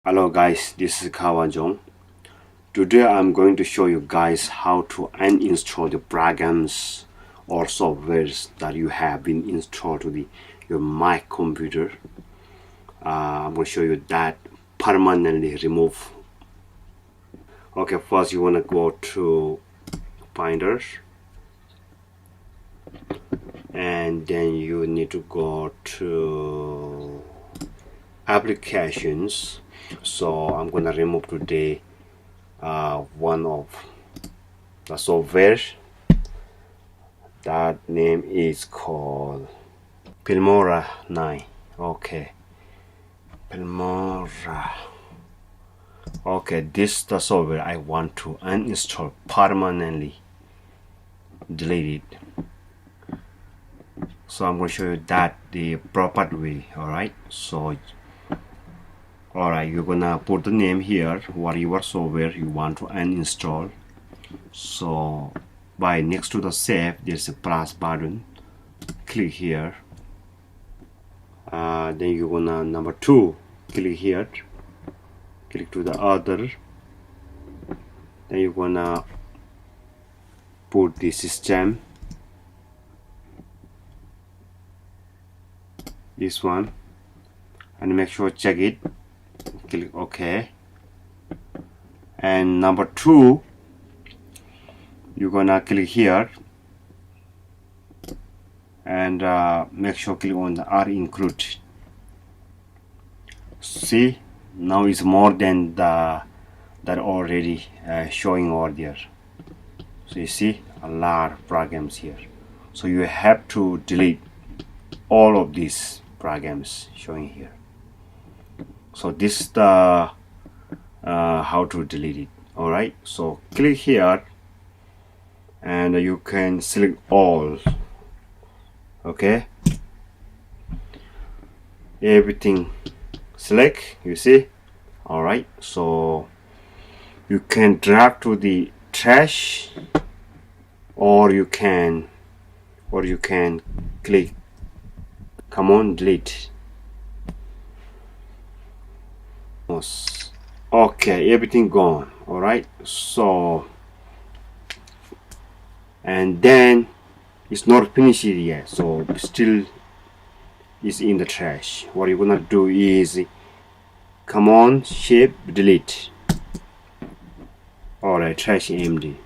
Hello guys, this is Kawajong. Today I'm going to show you guys how to uninstall the programs or softwares that you have been installed to your Mac computer. I'm going to show you that permanently remove. Okay, first you want to go to Finder, and then you need to go to Applications. So I'm gonna remove today one of the software. That name is called Filmora 9. Okay, Filmora. Okay, this is the software I want to uninstall permanently, delete it. So I'm going to show you that the proper way. Alright, so alright, you're gonna put the name here, what your software you want to uninstall. So by next to the save, there's a plus button. Click here. Then you're gonna number 2, click here. Click to the other. Then you're gonna put the system. This one, and make sure check it. Click OK. And number 2, you're gonna click here and make sure click on the R include. See, now it's more than that already showing over there. So you see a lot of programs here. So you have to delete all of these programs showing here. So this is the how to delete it. Alright, so click here and you can select all. Okay, everything select, you see. Alright, so you can drag to the trash, or you can click come on delete. Okay, everything gone. Alright, so and then it's not finished yet, so still is in the trash. What you're gonna do is come on shape delete. Alright, trash empty.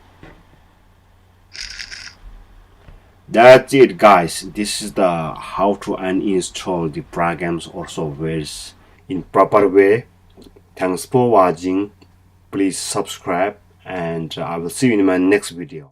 That's it guys. This is the how to uninstall the programs or softwares in proper way. Thanks for watching. Please subscribe, and I will see you in my next video.